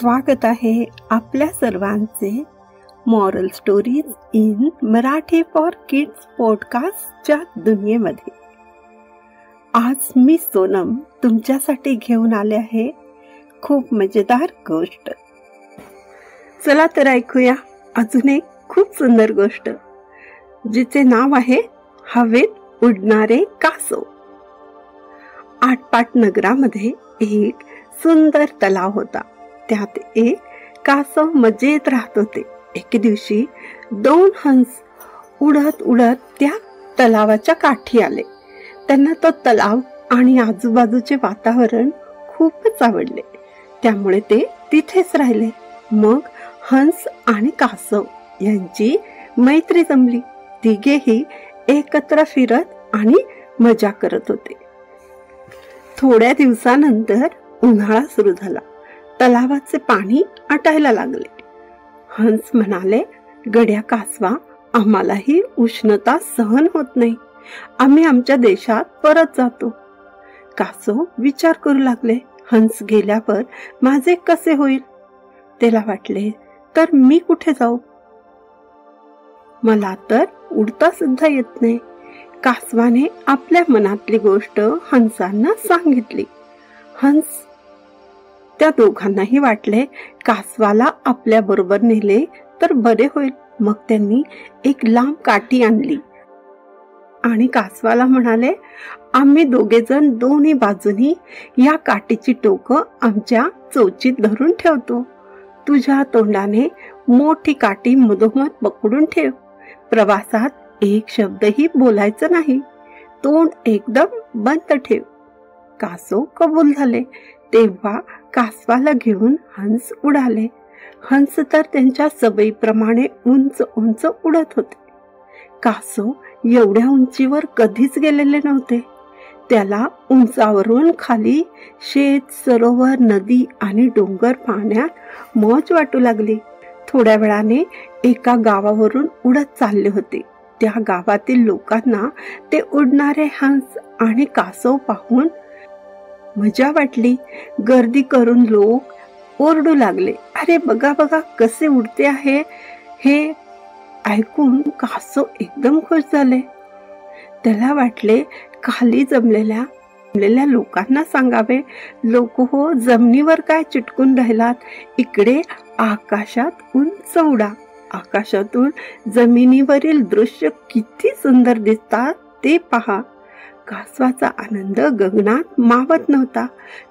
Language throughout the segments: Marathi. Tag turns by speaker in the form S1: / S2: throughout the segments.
S1: स्वागत आहे आपल्या सर्वांचे moral stories in Marathi for kids पॉडकास्टच्या दुनियेमध्ये। आज मी सोनम तुमच्यासाठी घेऊन आले आहे खूप मजेदार गोष्ट। चला तर ऐकूया अजून एक खूप सुंदर गोष्ट, जिचे नाव आहे हवेत उडणारे कासव। आटपाट नगरामध्ये एक सुंदर तलाव होता। त्यात एक कासव मजेत राहत होते। एके दिवशी दोन हंस उडत उडत त्या तलावाच्या काठी आले। त्यांना तो तलाव आणि आजूबाजूचे वातावरण खूपच आवडले, त्यामुळे ते तिथेच राहिले। मग हंस आणि कासव यांची मैत्री जमली। तिघेही एकत्र फिरत आणि मजा करत होते। थोड्या दिवसानंतर उन्हाळा सुरू झाला। तलावाचे पाणी आटायला लागले। हंस म्हणाले, गड्या कासवा, आम्हालाही उष्णता सहन होत नाही, आम्ही आमच्या देशात परत जातो। कासव विचार करू लागले, हंस गेल्यावर माझे कसे होईल? त्याला वाटले, तर मी कुठे जाऊ? मला तर उडता सुद्धा येत नाही। कासवाने आपल्या मनातली गोष्ट हंसांना सांगितली। हंस त्या दोघांनाही वाटले, कासवाला आपल्या बरोबर नेले तर बरे होईल। मग त्यांनी एक लांब काठी आणली आणि कासवाला म्हणाले, आम्ही दोघेजण दोन्ही बाजूनी या काठीची टोकं आमच्या चोचीत धरून ठेवतो। तुझ्या तोंडाने मोठी काठी मधोमध पकडून ठेव। प्रवासात एक शब्दही बोलायचं नाही, तोंड एकदम बंद ठेव। कासव कबूल झाले। तेव्हा कासवाला घेऊन हंस उडाले। हंस तर त्यांच्या सवयीप्रमाणे उंच उंच उडत होते। कासव एवढ्या उंचीवर कधीच गेलेले नव्हते। त्याला उंचावरून खाली शेत, सरोवर, नदी आणि डोंगर पाहण्यात मौज वाटू लागली। थोड्या वेळाने एका गावावरून उडत चालले होते। त्या गावातील लोकांना ते उडणारे हंस आणि कासव पाहून मजा वाटली। गर्दी करून लोक ओरडू लागले, अरे बघा बघा कसे उडते आहे। हे ऐकून कासव एकदम खुश झाले। त्याला वाटले, खाली जमलेल्या लोकांना सांगावे, लोक हो, जमिनीवर काय चिटकून राहिलात, इकडे आकाशात उंच उडा। आकाशातून जमिनीवरील दृश्य किती सुंदर दिसतात ते पहा। कासवाचा आनंद गगनात मावत नव्हता।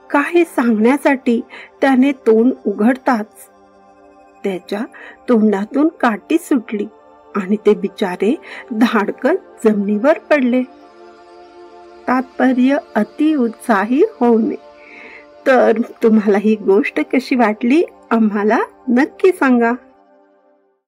S1: काही सांगण्यासाठी त्याने तोंड उघडताच त्याच्या तोंडातून काठी सुटली आणि ते बिचारे धाडकन जमिनीवर पडले। तात्पर्य, अति उत्साही होणे। तर तुम्हाला ही गोष्ट कशी वाटली आम्हाला नक्की सांगा।